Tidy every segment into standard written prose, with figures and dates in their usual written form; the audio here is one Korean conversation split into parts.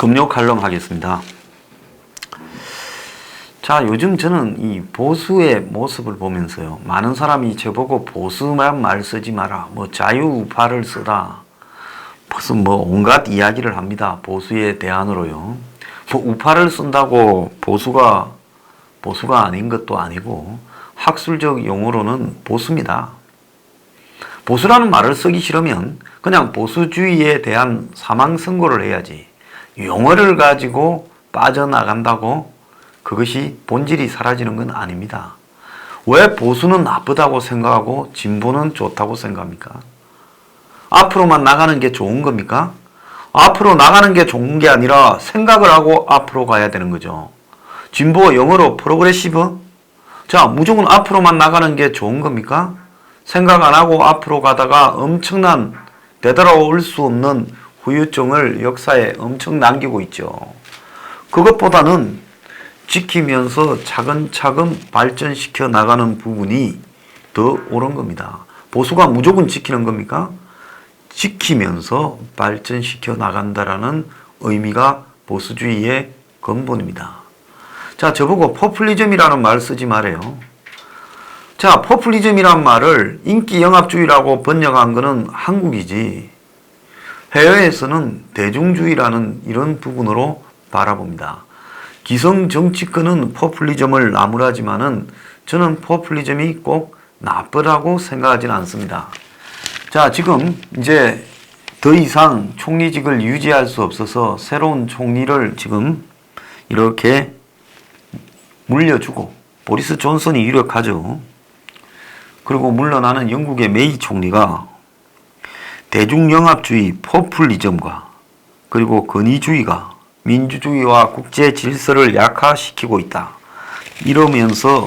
금요 칼럼 하겠습니다. 자, 요즘 저는 이 보수의 모습을 보면서요, 많은 사람이 저보고 보수만 말 쓰지 마라, 뭐 자유우파를 쓰라, 무슨 뭐 온갖 이야기를 합니다. 보수의 대안으로요. 뭐 우파를 쓴다고 보수가 아닌 것도 아니고 학술적 용어로는 보수입니다. 보수라는 말을 쓰기 싫으면 그냥 보수주의에 대한 사망 선고를 해야지, 용어를 가지고 빠져나간다고 그것이 본질이 사라지는 건 아닙니다. 왜 보수는 나쁘다고 생각하고 진보는 좋다고 생각합니까? 앞으로만 나가는 게 좋은 겁니까? 앞으로 나가는 게 좋은 게 아니라 생각을 하고 앞으로 가야 되는 거죠. 진보 영어로 프로그레시브? 자, 무조건 앞으로만 나가는 게 좋은 겁니까? 생각 안 하고 앞으로 가다가 엄청난 되돌아올 수 없는 후유증을 역사에 엄청 남기고 있죠. 그것보다는 지키면서 차근차근 발전시켜 나가는 부분이 더 옳은 겁니다. 보수가 무조건 지키는 겁니까? 지키면서 발전시켜 나간다라는 의미가 보수주의의 근본입니다. 자, 저보고 포퓰리즘이라는 말 쓰지 말아요. 자, 포퓰리즘이란 말을 인기영합주의라고 번역한 것은 한국이지, 해외에서는 대중주의라는 이런 부분으로 바라봅니다. 기성 정치권은 포퓰리즘을 나무라지만은 저는 포퓰리즘이 꼭 나쁘다고 생각하지는 않습니다. 자, 지금 이제 더 이상 총리직을 유지할 수 없어서 새로운 총리를 지금 이렇게 물려주고, 보리스 존슨이 유력하죠. 그리고 물러나는 영국의 메이 총리가 대중영합주의, 포퓰리즘과 그리고 권위주의가 민주주의와 국제 질서를 약화시키고 있다, 이러면서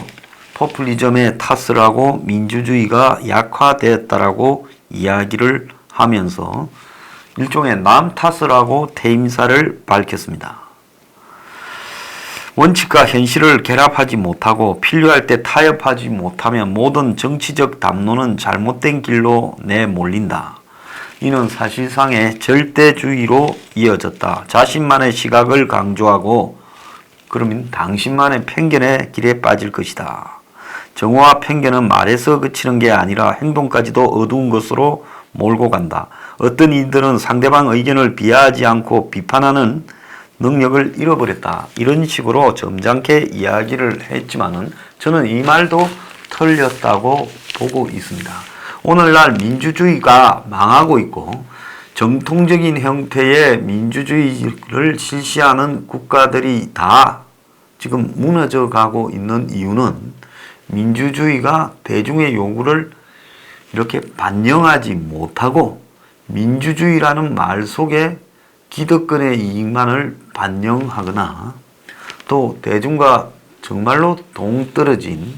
포퓰리즘의 탓을 하고 민주주의가 약화되었다라고 이야기를 하면서 일종의 남 탓을 하고 퇴임사를 밝혔습니다. 원칙과 현실을 결합하지 못하고 필요할 때 타협하지 못하면 모든 정치적 담론은 잘못된 길로 내몰린다. 이는 사실상의 절대주의로 이어졌다. 자신만의 시각을 강조하고 그러면 당신만의 편견의 길에 빠질 것이다. 정오와 편견은 말에서 그치는 게 아니라 행동까지도 어두운 것으로 몰고 간다. 어떤 이들은 상대방 의견을 비하하지 않고 비판하는 능력을 잃어버렸다. 이런 식으로 점잖게 이야기를 했지만은 저는 이 말도 틀렸다고 보고 있습니다. 오늘날 민주주의가 망하고 있고 정통적인 형태의 민주주의를 실시하는 국가들이 다 지금 무너져 가고 있는 이유는 민주주의가 대중의 요구를 이렇게 반영하지 못하고 민주주의라는 말 속에 기득권의 이익만을 반영하거나 또 대중과 정말로 동떨어진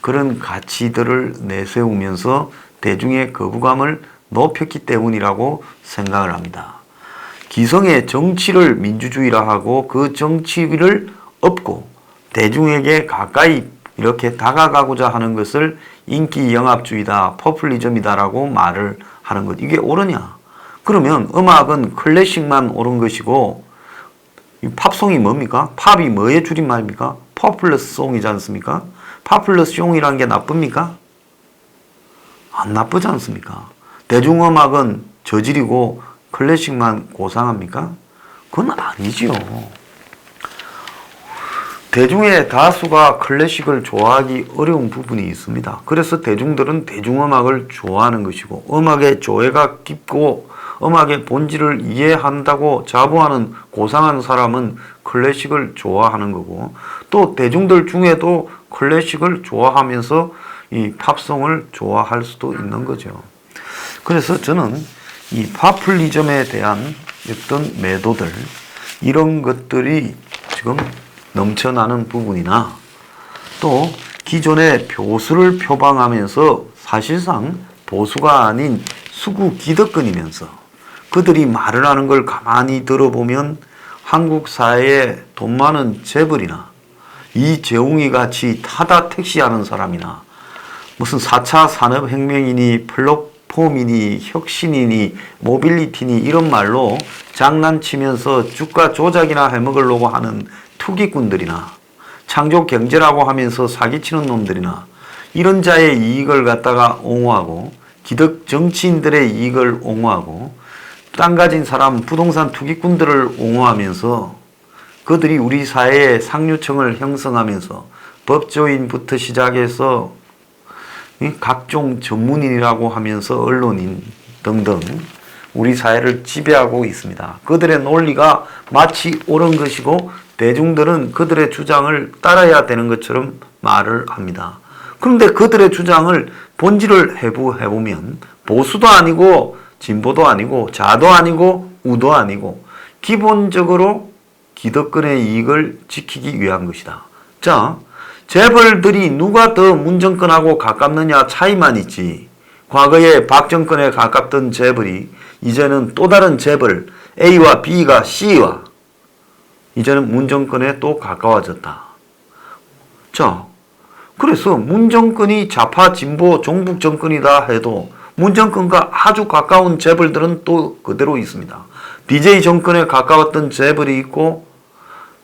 그런 가치들을 내세우면서 대중의 거부감을 높였기 때문이라고 생각을 합니다. 기성의 정치를 민주주의라 하고 그 정치를 업고 대중에게 가까이 이렇게 다가가고자 하는 것을 인기영합주의다, 포퓰리즘이다라고 말을 하는 것, 이게 옳으냐? 그러면 음악은 클래식만 옳은 것이고 팝송이 뭡니까? 팝이 뭐의 줄임말입니까? 포퓰러스 송이지 않습니까? 포퓰러스 송이라는 게 나쁩니까? 안 나쁘지 않습니까? 대중음악은 저질이고 클래식만 고상합니까? 그건 아니지요. 대중의 다수가 클래식을 좋아하기 어려운 부분이 있습니다. 그래서 대중들은 대중음악을 좋아하는 것이고, 음악의 조예가 깊고 음악의 본질을 이해한다고 자부하는 고상한 사람은 클래식을 좋아하는 거고, 또 대중들 중에도 클래식을 좋아하면서 이 팝송을 좋아할 수도 있는 거죠. 그래서 저는 이 포퓰리즘에 대한 어떤 매도들, 이런 것들이 지금 넘쳐나는 부분이나 또 기존의 보수를 표방하면서 사실상 보수가 아닌 수구 기득권이면서 그들이 말을 하는 걸 가만히 들어보면 한국 사회에 돈 많은 재벌이나 이재용이 같이 타다 택시하는 사람이나 무슨 4차 산업혁명이니 리포미니, 혁신이니, 모빌리티니 이런 말로 장난치면서 주가 조작이나 해먹으려고 하는 투기꾼들이나 창조 경제라고 하면서 사기치는 놈들이나 이런 자의 이익을 갖다가 옹호하고 기득 정치인들의 이익을 옹호하고 땅 가진 사람 부동산 투기꾼들을 옹호하면서 그들이 우리 사회의 상류층을 형성하면서 법조인부터 시작해서 각종 전문인이라고 하면서 언론인 등등 우리 사회를 지배하고 있습니다. 그들의 논리가 마치 옳은 것이고 대중들은 그들의 주장을 따라야 되는 것처럼 말을 합니다. 그런데 그들의 주장을 본질을 해보면 보수도 아니고 진보도 아니고 좌도 아니고 우도 아니고 기본적으로 기득권의 이익을 지키기 위한 것이다. 자, 재벌들이 누가 더 문정권하고 가깝느냐 차이만 있지. 과거에 박정권에 가깝던 재벌이 이제는 또 다른 재벌 A와 B가 C와 이제는 문정권에 또 가까워졌다. 자, 그래서 문정권이 좌파 진보 종북 정권이다 해도 문정권과 아주 가까운 재벌들은 또 그대로 있습니다. DJ 정권에 가까웠던 재벌이 있고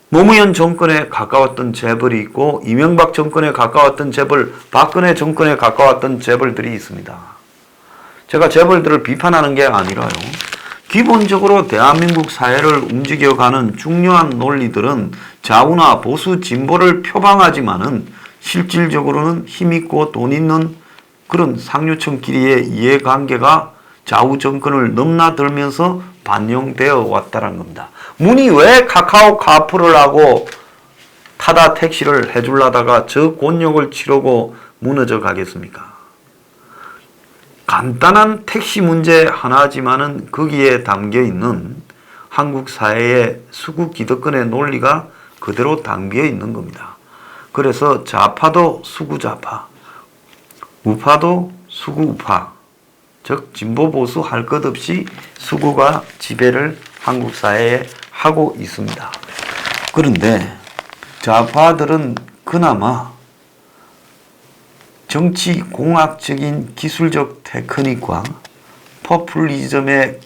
노무현 정권에 가까웠던 재벌이 있고 이명박 정권에 가까웠던 재벌, 박근혜 정권에 가까웠던 재벌들이 있습니다. 제가 재벌들을 비판하는 게 아니라요. 기본적으로 대한민국 사회를 움직여가는 중요한 논리들은 좌우나 보수 진보를 표방하지만은 실질적으로는 힘있고 돈 있는 그런 상류층끼리의 이해관계가 좌우 정권을 넘나들면서 반영되어 왔다는 겁니다. 문이 왜 카카오 카풀을 하고 타다 택시를 해주려다가 저 곤욕을 치르고 무너져 가겠습니까? 간단한 택시 문제 하나지만은 거기에 담겨 있는 한국 사회의 수구 기득권의 논리가 그대로 담겨 있는 겁니다. 그래서 좌파도 수구 좌파, 우파도 수구 우파, 즉 진보 보수 할 것 없이 수구가 지배를 한국 사회에 하고 있습니다. 그런데 좌파들은 그나마 정치 공학적인 기술적 테크닉과 포퓰리즘의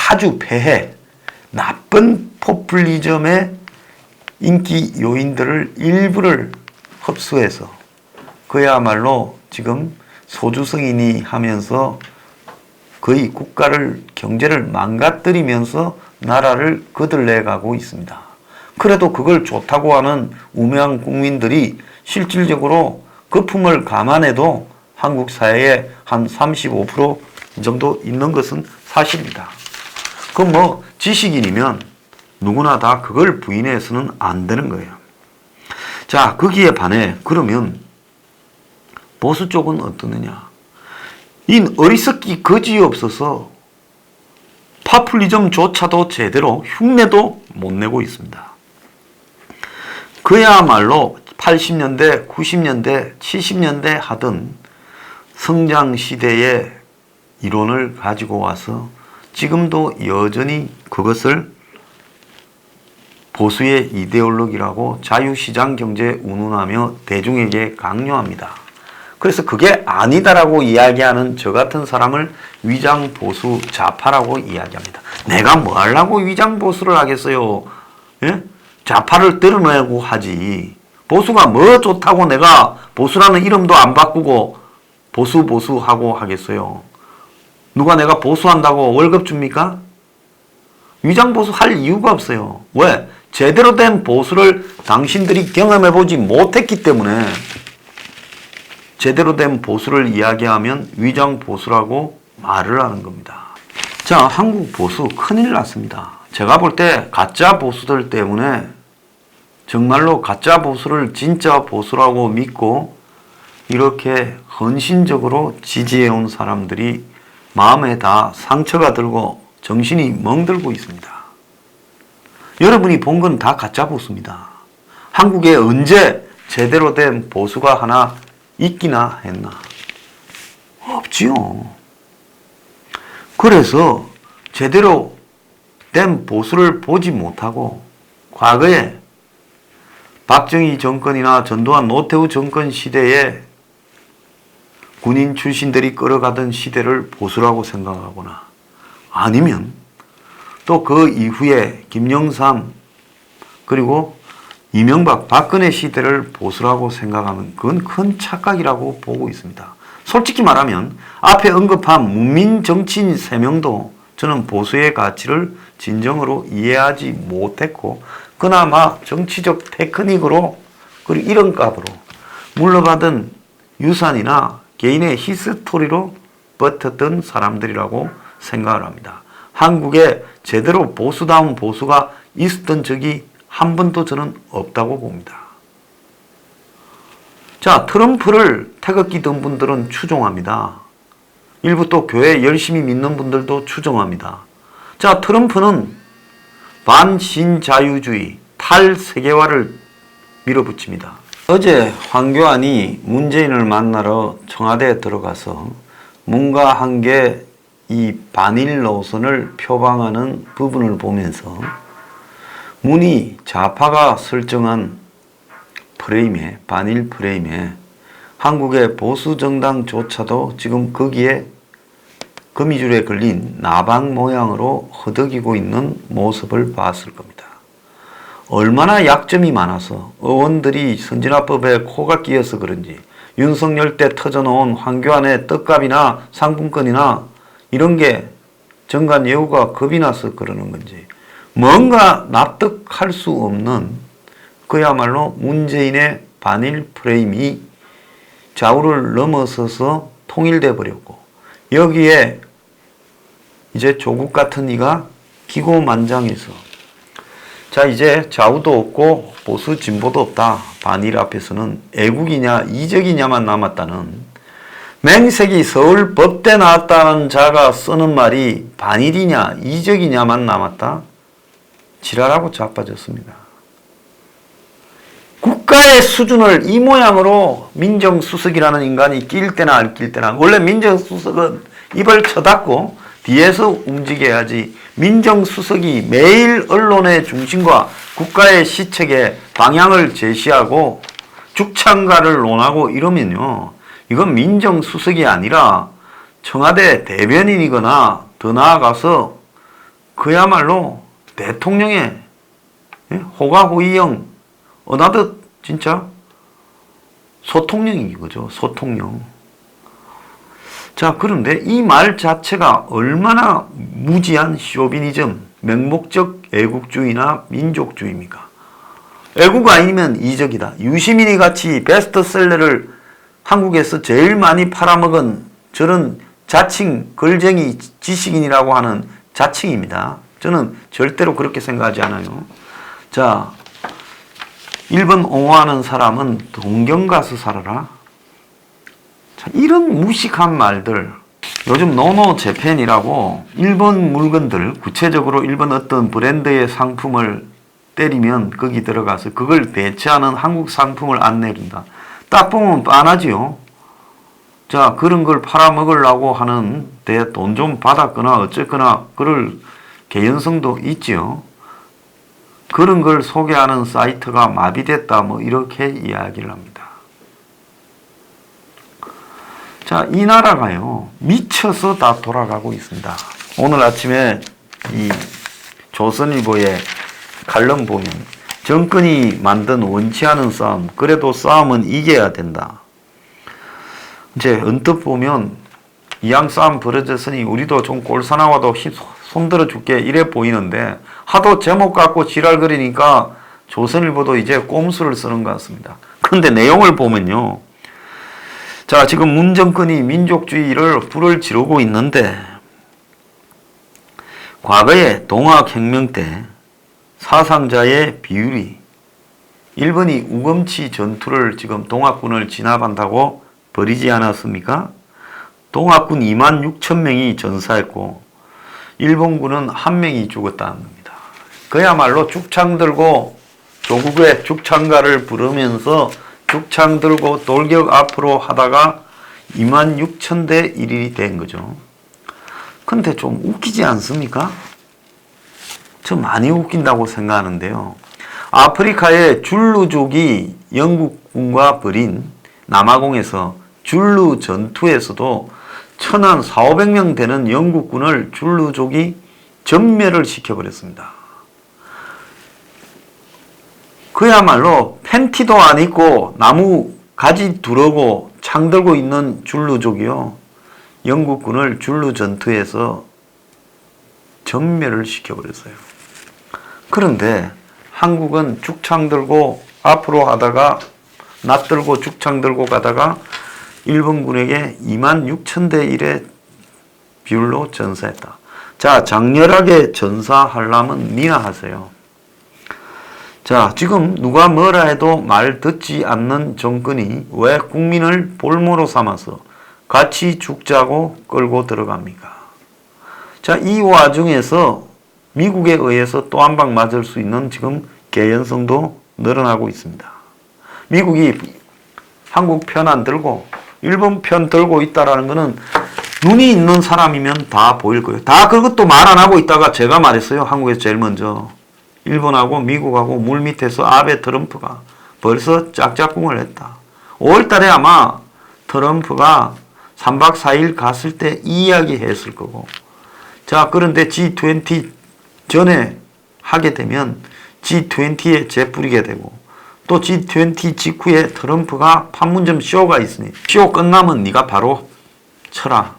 아주 폐해, 나쁜 포퓰리즘의 인기 요인들을 일부를 흡수해서 그야말로 지금 소주성이니 하면서 거의 국가를 경제를 망가뜨리면서 나라를 거들내 가고 있습니다. 그래도 그걸 좋다고 하는 우매한 국민들이 실질적으로 거품을 감안해도 한국 사회에 한 35% 정도 있는 것은 사실입니다. 그 뭐 지식인이면 누구나 다 그걸 부인해서는 안 되는 거예요. 자, 거기에 반해 그러면 보수 쪽은 어떠느냐? 이 어리석기 거지없어서 파퓰리즘조차도 제대로 흉내도 못 내고 있습니다. 그야말로 80년대, 90년대, 70년대 하던 성장시대의 이론을 가지고 와서 지금도 여전히 그것을 보수의 이데올로기라고 자유시장 경제에 운운하며 대중에게 강요합니다. 그래서 그게 아니다라고 이야기하는 저 같은 사람을 위장보수 좌파라고 이야기합니다. 내가 뭐 하려고 위장보수를 하겠어요? 예? 좌파를 드러내고 하지. 보수가 뭐 좋다고 내가 보수라는 이름도 안 바꾸고 보수하고 하겠어요? 누가 내가 보수한다고 월급 줍니까? 위장보수 할 이유가 없어요. 왜? 제대로 된 보수를 당신들이 경험해보지 못했기 때문에 제대로 된 보수를 이야기하면 위장보수라고 말을 하는 겁니다. 자, 한국 보수 큰일 났습니다. 제가 볼 때 가짜 보수들 때문에 정말로 가짜 보수를 진짜 보수라고 믿고 이렇게 헌신적으로 지지해온 사람들이 마음에 다 상처가 들고 정신이 멍들고 있습니다. 여러분이 본 건 다 가짜 보수입니다. 한국에 언제 제대로 된 보수가 하나 있기나 했나? 없지요. 그래서 제대로 된 보수를 보지 못하고 과거에 박정희 정권이나 전두환 노태우 정권 시대에 군인 출신들이 끌어가던 시대를 보수라고 생각하거나 아니면 또 그 이후에 김영삼 그리고 이명박, 박근혜 시대를 보수라고 생각하면 그건 큰 착각이라고 보고 있습니다. 솔직히 말하면 앞에 언급한 문민 정치인 3명도 저는 보수의 가치를 진정으로 이해하지 못했고 그나마 정치적 테크닉으로 그리고 이런 값으로 물러받은 유산이나 개인의 히스토리로 버텼던 사람들이라고 생각을 합니다. 한국에 제대로 보수다운 보수가 있었던 적이 한 번도 저는 없다고 봅니다. 자, 트럼프를 태극기 든 분들은 추종합니다. 일부 또 교회 열심히 믿는 분들도 추종합니다. 자, 트럼프는 반신자유주의, 탈세계화를 밀어붙입니다. 어제 황교안이 문재인을 만나러 청와대에 들어가서 뭔가 한 게 이 반일 노선을 표방하는 부분을 보면서 문이 좌파가 설정한 프레임에, 반일 프레임에 한국의 보수정당조차도 지금 거기에 거미줄에 걸린 나방 모양으로 허덕이고 있는 모습을 봤을 겁니다. 얼마나 약점이 많아서 의원들이 선진화법에 코가 끼어서 그런지 윤석열 때 터져놓은 황교안의 떡값이나 상품권이나 이런 게 정관 예우가 겁이 나서 그러는 건지 뭔가 납득할 수 없는 그야말로 문재인의 반일 프레임이 좌우를 넘어서서 통일돼 버렸고 여기에 이제 조국 같은 이가 기고만장해서 자 이제 좌우도 없고 보수 진보도 없다. 반일 앞에서는 애국이냐 이적이냐만 남았다는 맹세기 서울 법대 나왔다는 자가 쓰는 말이 반일이냐 이적이냐만 남았다. 지랄하고 자빠졌습니다. 국가의 수준을 이 모양으로 민정수석이라는 인간이 낄 때나 안 낄 때나 원래 민정수석은 입을 쳐닫고 뒤에서 움직여야지 민정수석이 매일 언론의 중심과 국가의 시책에 방향을 제시하고 죽창가를 논하고 이러면요. 이건 민정수석이 아니라 청와대 대변인이거나 더 나아가서 그야말로 대통령의 호가호의형 어나더 진짜 소통령인 거죠. 소통령. 자, 그런데 이 말 자체가 얼마나 무지한 쇼비니즘, 맹목적 애국주의나 민족주의입니까? 애국 아니면 이적이다. 유시민이 같이 베스트셀러를 한국에서 제일 많이 팔아먹은 저런 자칭 걸쟁이 지식인이라고 하는 자칭입니다. 저는 절대로 그렇게 생각하지 않아요. 자, 1번 옹호하는 사람은 동경 가서 살아라. 자, 이런 무식한 말들. 요즘 노노 재팬이라고 일본 물건들, 구체적으로 일본 어떤 브랜드의 상품을 때리면 거기 들어가서 그걸 대체하는 한국 상품을 안 내린다. 딱 보면 빤하지요. 자, 그런 걸 팔아먹으려고 하는데 돈 좀 받았거나 어쨌거나 그럴 개연성도 있지요. 그런 걸 소개하는 사이트가 마비됐다 뭐 이렇게 이야기를 합니다. 자, 이 나라가요 미쳐서 다 돌아가고 있습니다. 오늘 아침에 이 조선일보의 칼럼 보면 정권이 만든 원치 않은 싸움, 그래도 싸움은 이겨야 된다. 이제 언뜻 보면 이양 싸움 벌어졌으니 우리도 좀 꼴사나와도 손들어 줄게 이래 보이는데 하도 제목 갖고 지랄거리니까 조선일보도 이제 꼼수를 쓰는 것 같습니다. 그런데 내용을 보면요. 자, 지금 문 정권이 민족주의를 불을 지르고 있는데 과거에 동학혁명 때 사상자의 비율이 일본이 우금치 전투를 지금 동학군을 진압한다고 벌이지 않았습니까? 동학군 26,000명이 전사했고 일본군은 1명이 죽었다는 겁니다. 그야말로 죽창 들고 조국의 죽창가를 부르면서 죽창 들고 돌격 앞으로 하다가 26,000대 1이 된 거죠. 근데 좀 웃기지 않습니까? 저 많이 웃긴다고 생각하는데요. 아프리카의 줄루족이 영국군과 벌인 남아공에서 줄루 전투에서도 천한 4,500명 되는 영국군을 줄루족이 전멸을 시켜버렸습니다. 그야말로 팬티도 안 입고 나무 가지 두르고 창 들고 있는 줄루족이요, 영국군을 줄루 전투에서 전멸을 시켜버렸어요. 그런데 한국은 죽창 들고 앞으로 하다가 낯들고 죽창 들고 가다가 일본군에게 26,000대 1의 비율로 전사했다. 자, 장렬하게 전사하려면 니나 하세요. 자, 지금 누가 뭐라 해도 말 듣지 않는 정권이 왜 국민을 볼모로 삼아서 같이 죽자고 끌고 들어갑니까? 자, 이 와중에서 미국에 의해서 또 한 방 맞을 수 있는 지금 개연성도 늘어나고 있습니다. 미국이 한국 편 안 들고 일본 편 들고 있다라는 것은 눈이 있는 사람이면 다 보일 거예요. 다 그것도 말 안 하고 있다가 제가 말했어요. 한국에서 제일 먼저. 일본하고 미국하고 물밑에서 아베 트럼프가 벌써 짝짝꿍을 했다. 5월달에 아마 트럼프가 3박 4일 갔을 때 이 이야기 했을 거고, 자, 그런데 G20 전에 하게 되면 G20에 재뿌리게 되고, 또 G20 직후에 트럼프가 판문점 쇼가 있으니 쇼 끝나면 네가 바로 쳐라.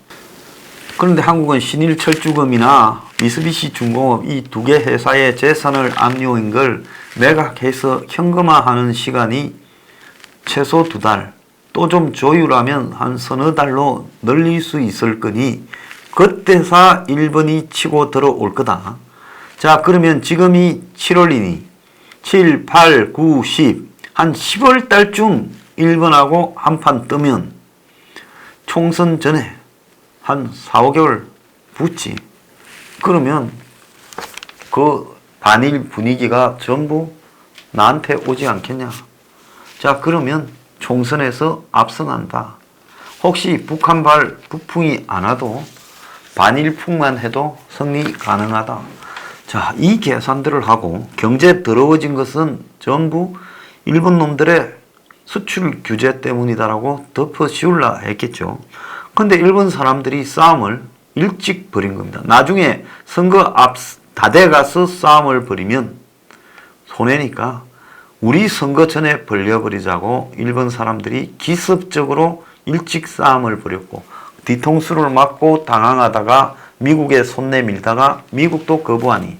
그런데 한국은 신일철주금이나 미쓰비시 중공업 이 두 개 회사의 재산을 압류한 걸 매각해서 현금화하는 시간이 최소 2달, 또 좀 조율하면 한 서너 달로 늘릴 수 있을 거니 그때사 일본이 치고 들어올 거다. 자, 그러면 지금이 7월이니 7, 8, 9, 10, 한 10월 달쯤 일본하고 한판 뜨면 총선 전에 한 4, 5개월 붙지. 그러면 그 반일 분위기가 전부 나한테 오지 않겠냐. 자, 그러면 총선에서 압승한다. 혹시 북한발 북풍이 안 와도 반일풍만 해도 승리 가능하다. 자, 이 계산들을 하고 경제 더러워진 것은 전부 일본 놈들의 수출 규제 때문이다라고 덮어 씌우려 했겠죠. 근데 일본 사람들이 싸움을 일찍 벌인 겁니다. 나중에 선거 앞 다 돼가서 싸움을 벌이면 손해니까 우리 선거 전에 벌려버리자고 일본 사람들이 기습적으로 일찍 싸움을 벌였고, 뒤통수를 맞고 당황하다가 미국에 손 내밀다가 미국도 거부하니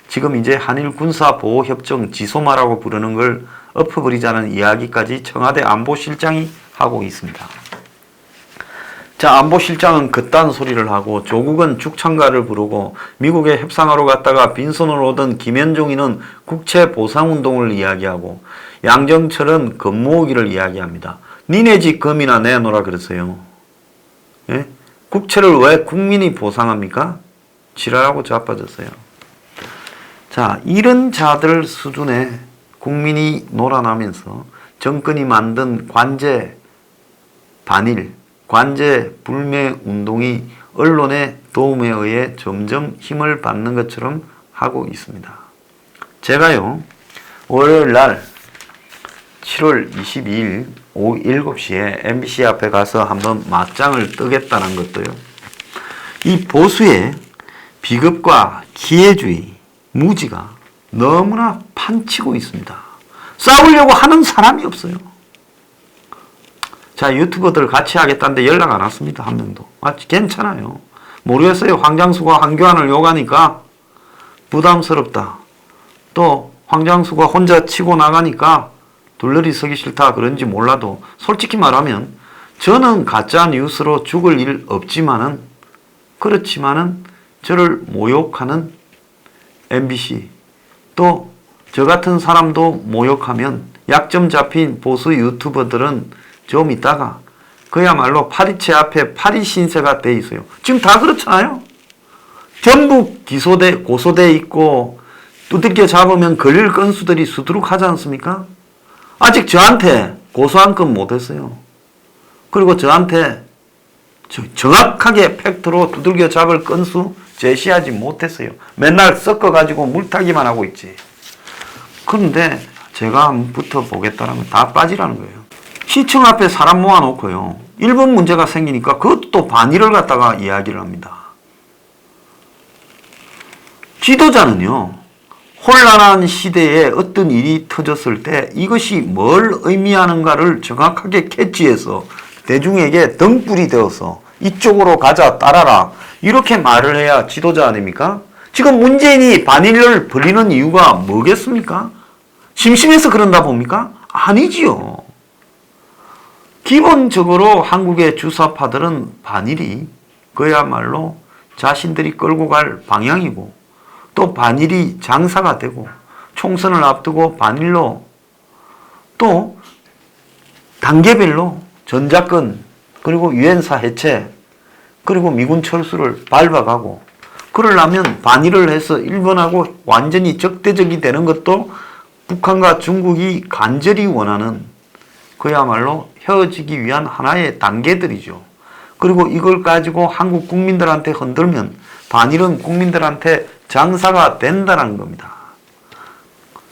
지금 이제 한일 군사보호협정 지소마라고 부르는 걸 엎어버리자는 이야기까지 청와대 안보실장이 하고 있습니다. 자, 안보실장은 그딴 소리를 하고 조국은 죽창가를 부르고 미국에 협상하러 갔다가 빈손으로 오던 김현종이는 국채보상운동을 이야기하고 양정철은 금 모으기를 이야기합니다. 니네 집 금이나 내놓으라 그러세요. 예? 국채를 왜 국민이 보상합니까? 지랄하고 자빠졌어요. 자, 이런 자들 수준의 국민이 놀아나면서 정권이 만든 관제 반일, 관제 불매 운동이 언론의 도움에 의해 점점 힘을 받는 것처럼 하고 있습니다. 제가요, 월요일 날 7월 22일 오후 7시에 MBC 앞에 가서 한번 맞짱을 뜨겠다는 것도요, 이 보수의 비겁과 기회주의, 무지가 너무나 판치고 있습니다. 싸우려고 하는 사람이 없어요. 자, 유튜버들 같이 하겠다는데 연락 안 왔습니다. 한 명도. 아, 괜찮아요. 모르겠어요. 황장수가 황교안을 욕하니까 부담스럽다. 또 황장수가 혼자 치고 나가니까 둘러리 서기 싫다 그런지 몰라도 솔직히 말하면 저는 가짜 뉴스로 죽을 일 없지만은, 그렇지만은 저를 모욕하는 MBC, 또 저 같은 사람도 모욕하면 약점 잡힌 보수 유튜버들은 좀 있다가 그야말로 파리채 앞에 파리 신세가 돼 있어요. 지금 다 그렇잖아요. 전부 고소돼 있고 두들겨 잡으면 걸릴 건수들이 수두룩하지 않습니까? 아직 저한테 고소한 건 못했어요. 그리고 저한테 정확하게 팩트로 두들겨 잡을 건수 제시하지 못했어요. 맨날 섞어가지고 물타기만 하고 있지. 그런데 제가 한번 붙어보겠다는 건 다 빠지라는 거예요. 시청 앞에 사람 모아놓고요, 일본 문제가 생기니까 그것도 반일을 갖다가 이야기를 합니다. 지도자는요, 혼란한 시대에 어떤 일이 터졌을 때 이것이 뭘 의미하는가를 정확하게 캐치해서 대중에게 등불이 되어서 이쪽으로 가자, 따라라, 이렇게 말을 해야 지도자 아닙니까? 지금 문재인이 반일을 벌이는 이유가 뭐겠습니까? 심심해서 그런다 봅니까? 아니지요. 기본적으로 한국의 주사파들은 반일이 그야말로 자신들이 끌고 갈 방향이고, 또 반일이 장사가 되고, 총선을 앞두고 반일로 또 단계별로 전작권, 그리고 유엔사 해체, 그리고 미군 철수를 밟아가고, 그러려면 반일을 해서 일본하고 완전히 적대적이 되는 것도 북한과 중국이 간절히 원하는 그야말로 헤어지기 위한 하나의 단계들이죠. 그리고 이걸 가지고 한국 국민들한테 흔들면 반일은 국민들한테 장사가 된다는 겁니다.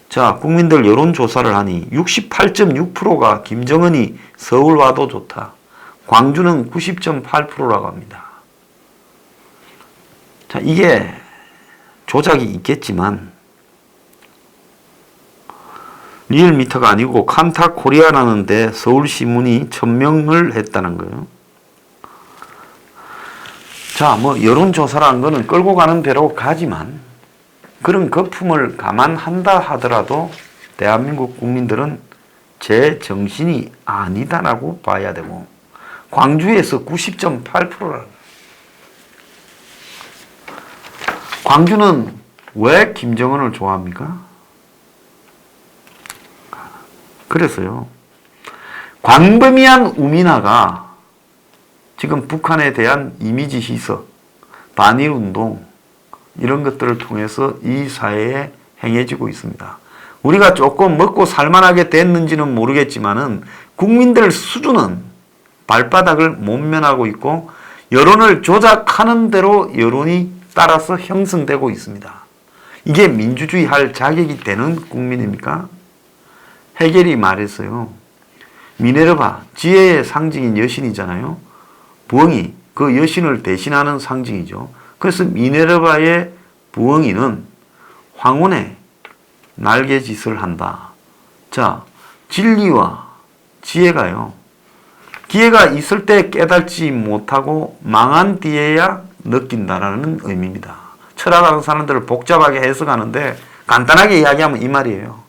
자, 국민들 여론조사를 하니 68.6%가 김정은이 서울 와도 좋다. 광주는 90.8%라고 합니다. 자, 이게 조작이 있겠지만 리얼미터가 아니고 칸타코리아라는 데 서울신문이 천명을 했다는 거예요. 자, 뭐 여론조사라는 거는 끌고 가는 대로 가지만 그런 거품을 감안한다 하더라도 대한민국 국민들은 제 정신이 아니다라고 봐야 되고, 광주에서 90.8%라는, 광주는 왜 김정은을 좋아합니까? 그래서요, 광범위한 우민화가 지금 북한에 대한 이미지 희석, 반일운동, 이런 것들을 통해서 이 사회에 행해지고 있습니다. 우리가 조금 먹고 살만하게 됐는지는 모르겠지만은 국민들 수준은 발바닥을 못 면하고 있고, 여론을 조작하는 대로 여론이 따라서 형성되고 있습니다. 이게 민주주의 할 자격이 되는 국민입니까? 해겔이 말했어요. 미네르바, 지혜의 상징인 여신이잖아요. 부엉이, 그 여신을 대신하는 상징이죠. 그래서 미네르바의 부엉이는 황혼의 날개짓을 한다. 자, 진리와 지혜가요, 기회가 있을 때 깨닫지 못하고 망한 뒤에야 느낀다라는 의미입니다. 철학하는 사람들을 복잡하게 해석하는데 간단하게 이야기하면 이 말이에요.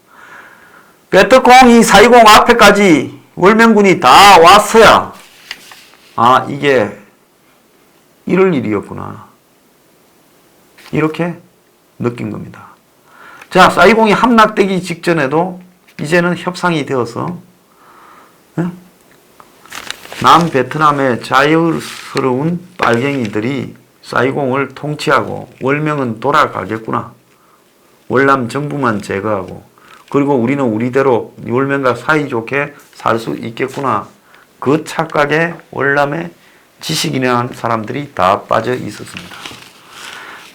베트콩이 420 앞에까지 월명군이 다 왔어야, 아, 이게 이럴 일이었구나, 이렇게 느낀 겁니다. 자, 420이 함락되기 직전에도 이제는 협상이 되어서 남베트남의 자유스러운 빨갱이들이 420을 통치하고 월명은 돌아가겠구나, 월남 정부만 제거하고, 그리고 우리는 우리대로 월명과 사이좋게 살 수 있겠구나, 그 착각에 월남의 지식인이라는 사람들이 다 빠져 있었습니다.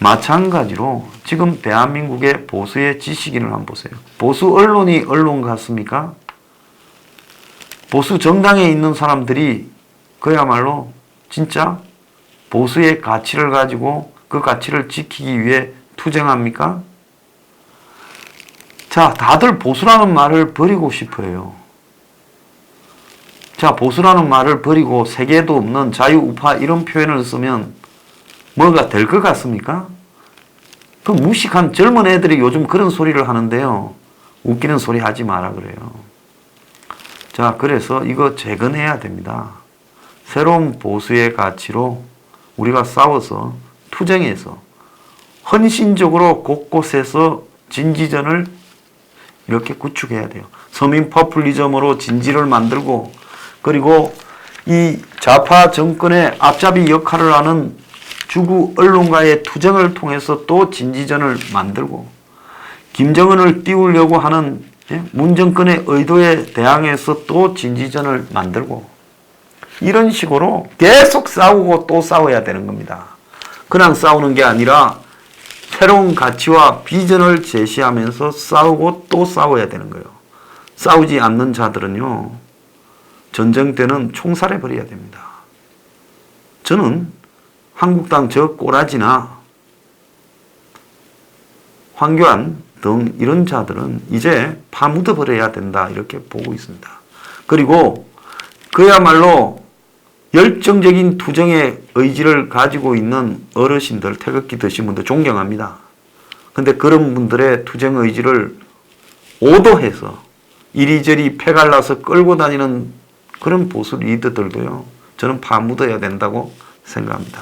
마찬가지로 지금 대한민국의 보수의 지식인을 한번 보세요. 보수 언론이 언론 같습니까? 보수 정당에 있는 사람들이 그야말로 진짜 보수의 가치를 가지고 그 가치를 지키기 위해 투쟁합니까? 자, 다들 보수라는 말을 버리고 싶어 해요. 자, 보수라는 말을 버리고 세계도 없는 자유우파 이런 표현을 쓰면 뭐가 될 것 같습니까? 그 무식한 젊은 애들이 요즘 그런 소리를 하는데요. 웃기는 소리 하지 마라 그래요. 자, 그래서 이거 재건해야 됩니다. 새로운 보수의 가치로 우리가 싸워서 투쟁해서 헌신적으로 곳곳에서 진지전을 이렇게 구축해야 돼요. 서민 포퓰리즘으로 진지를 만들고, 그리고 이 좌파 정권의 앞잡이 역할을 하는 주구 언론과의 투쟁을 통해서 또 진지전을 만들고, 김정은을 띄우려고 하는 문 정권의 의도에 대항해서 또 진지전을 만들고, 이런 식으로 계속 싸우고 또 싸워야 되는 겁니다. 그냥 싸우는 게 아니라 새로운 가치와 비전을 제시하면서 싸우고 또 싸워야 되는 거예요. 싸우지 않는 자들은요, 전쟁 때는 총살해 버려야 됩니다. 저는 한국당 저 꼬라지나 황교안 등 이런 자들은 이제 파묻어 버려야 된다 이렇게 보고 있습니다. 그리고 그야말로 열정적인 투쟁의 의지를 가지고 있는 어르신들, 태극기 드신 분들 존경합니다. 근데 그런 분들의 투쟁 의지를 오도해서 이리저리 패갈라서 끌고 다니는 그런 보수 리더들도요, 저는 파묻어야 된다고 생각합니다.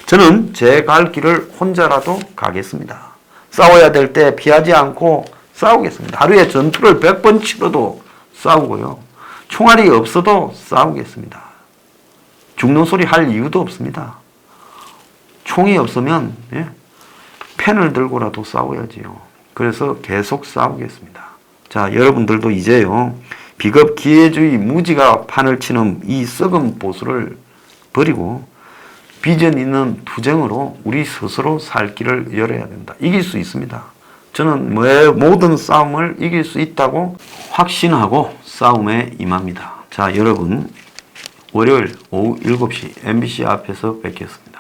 저는 제 갈 길을 혼자라도 가겠습니다. 싸워야 될 때 피하지 않고 싸우겠습니다. 하루에 전투를 100번 치러도 싸우고요. 총알이 없어도 싸우겠습니다. 죽는 소리 할 이유도 없습니다. 총이 없으면 펜을 들고라도 싸워야지요. 그래서 계속 싸우겠습니다. 자, 여러분들도 이제요, 비겁 기회주의 무지가 판을 치는 이 썩은 보수를 버리고 비전 있는 투쟁으로 우리 스스로 살 길을 열어야 된다. 이길 수 있습니다. 저는 모든 싸움을 이길 수 있다고 확신하고 싸움에 임합니다. 자, 여러분, 월요일 오후 7시 MBC 앞에서 뵙겠습니다.